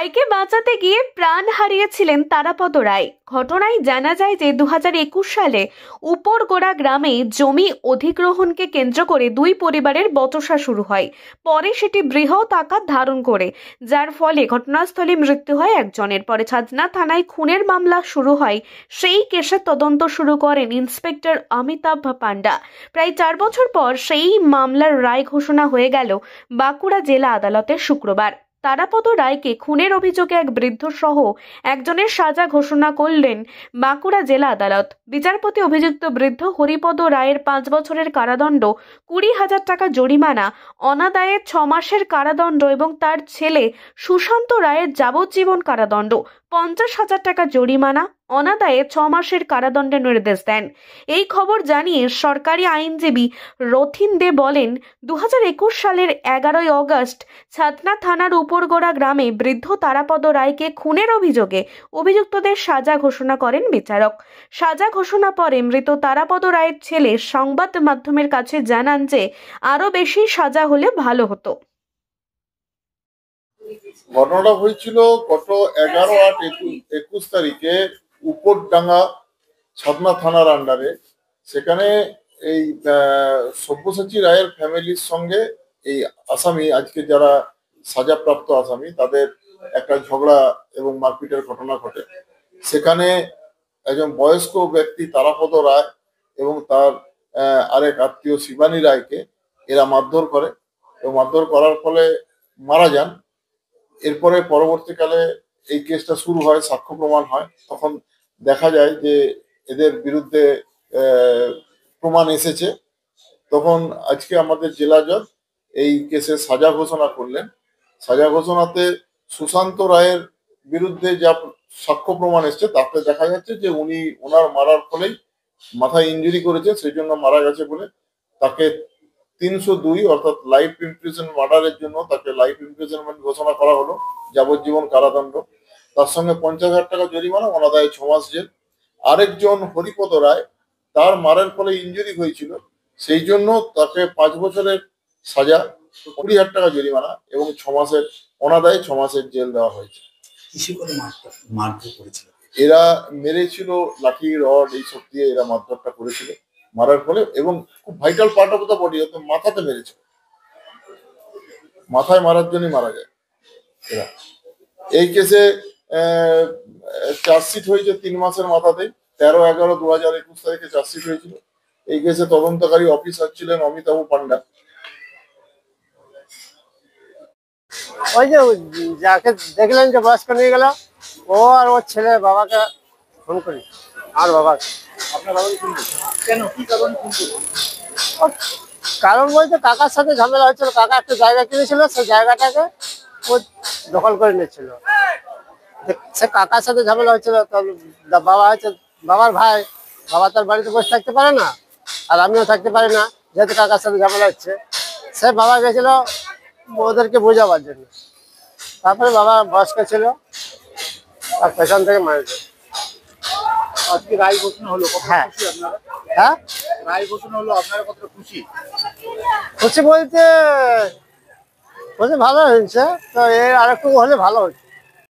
ভাইকে বাঁচাতে গিয়ে প্রাণ হারিয়েছিলেন তারাপদ রায়। ঘটনায় জানা যায় যে 2021 সালে উপরগোড়া গ্রামে জমি অধিগ্রহণকে কেন্দ্র করে দুই পরিবারের বচসা শুরু হয়। পরে সেটি বৃহৎ আকার ধারণ করে, যার ফলে ঘটনাস্থলে মৃত্যু হয় একজনের। পরে ছাতনা থানায় খুনের মামলা শুরু হয়। সেই কেসের তদন্ত শুরু করেন ইন্সপেক্টর অমিতাভ পান্ডা। প্রায় 4 বছর পর সেই মামলার রায় ঘোষণা হয়ে গেল বাঁকুড়া জেলা আদালতে শুক্রবার। তারাপদ রায়কে খুনের অভিযোগে এক বৃদ্ধ সহ একজনের সাজা ঘোষণা করলেন বাঁকুড়া জেলা আদালত। বিচারপতি অভিযুক্ত বৃদ্ধ হরিপদ রায়ের 5 বছরের কারাদণ্ড, 20,000 টাকা জরিমানা, অনাদায়ে 6 মাসের কারাদণ্ড এবং তার ছেলে সুশান্ত রায়ের যাবজ্জীবন কারাদণ্ড, 50,000 টাকা জরিমানা, অনাদায়ে 6 মাসের কারাদণ্ডের নির্দেশ দেন। এই খবর জানিয়ে সরকারি আইনজীবী রথিন দে বলেন, 2021 সালের 11 আগস্ট ছাতনা থানার উপরগোড়া গ্রামে বৃদ্ধ তারাপদ রায়কে খুনের অভিযোগে অভিযুক্তদের সাজা ঘোষণা করেন বিচারক। সাজা ঘোষণা পরে মৃত তারাপদ রায়ের ছেলে সংবাদ মাধ্যমের কাছে জানান যে আরো বেশি সাজা হলে ভালো হতো। ঘটনাটা হয়েছিল গত 11/8/21 তারিখে উপরডাঙ্গা ছাতনা থানার আন্ডারে। সেখানে এই সব্যসাচী রায়ের ফ্যামিলির সঙ্গে এই আসামি, আজকে যারা সাজাপ্রাপ্ত আসামি, তাদের একটা ঝগড়া এবং মারপিটের ঘটনা ঘটে। সেখানে একজন বয়স্ক ব্যক্তি তারাপদ রায় এবং তার আরেক আত্মীয় শিবানী রায়কে এরা মারধর করে এবং মারধর করার ফলে মারা যান। এরপরে পরবর্তীকালে এই কেসটা শুরু হয়, সাক্ষ্য প্রমাণ হয়। তখন দেখা যায় যে এদের বিরুদ্ধে প্রমাণ এসেছে। তখন আজকে আমাদের জেলা জজ এই কেসে সাজা ঘোষণা করলেন। সাজা ঘোষণাতে সুশান্ত রায়ের বিরুদ্ধে যা সাক্ষ্য প্রমাণ এসছে তাতে দেখা যাচ্ছে যে উনি ওনার মারার ফলেই মাথায় ইনজুরি করেছে, সেই জন্য মারা গেছে বলে তাকে 302 অর্থাৎ লাইফ ইমপ্রিজন মার্ডারের জন্য তাকে লাইফ ইমপ্রিজনমেন্ট ঘোষণা করা হলো, যাবজ্জীবন কারাদণ্ড। তার সঙ্গে 50,000 টাকা জরিমানা, অনাদায়ে 6 মাস জেল। আরেকজন হরিপদ রায়, তার মারের ফলে ইনজুরি হয়েছিল, সেই জন্য তাকে 5 বছরের সাজা, 20,000 টাকা জরিমানা এবং 6 মাসের অনাদায়ে 6 মাসের জেল দেওয়া হয়েছে। এরা মেরেছিল লাঠি, রড এইসব দিয়ে এরা মারধরটা করেছিল। মারার ফলে এবং খুব vital part of the body, অর্থাৎ মাথাতে মেরেছে, মাথায় মারার জন্যই মারা যায় এরা। এই কেসে চার্জশিট হয়েছে 3 মাসের মাথাতেই, 13/11/2021 তারিখে চার্জশিট হয়েছিল। এই কেসে তদন্তকারী অফিসার ছিলেন অমিতাভ পান্ডা। ওই যে যাকে দেখলেন যে বয়স্ক নিয়ে গেল, ও আর ওর ছেলে বাবাকে ফোন করি। আর বাবা, আপনার বাবাকে ফোন করছেন কেন, কি কারণে ফোন করছেন? কারণ বলতে কাকার সাথে ঝামেলা হয়েছিল। কাকা একটা জায়গা কিনেছিল, সেই জায়গাটাকে ও দখল করে নিচ্ছিল। সে কাকার সাথে ঝামেলা হয়েছিল। বাবা হচ্ছে বাবার ভাই, বাবা তার বাড়িতে বসে থাকতে পারে না, আর আমিও থাকতে পারি না, যেহেতু কাকার সাথে ঝামেলা হচ্ছে। সে বাবা গেছিল ওদেরকে বোঝাবার জন্য। তারপরে বাবা বয়স্ক ছিল আর পেছন থেকে মারেছে। আজকে রায় ঘোষণা হলো, হ্যাঁ। খুশি আপনারা? হ্যাঁ, রায় ঘোষণা হলো, আপনারা কতটা খুশি? খুশি বলতে ভালো হয়েছে, তো এর আরেকটু হলে ভালো হচ্ছে।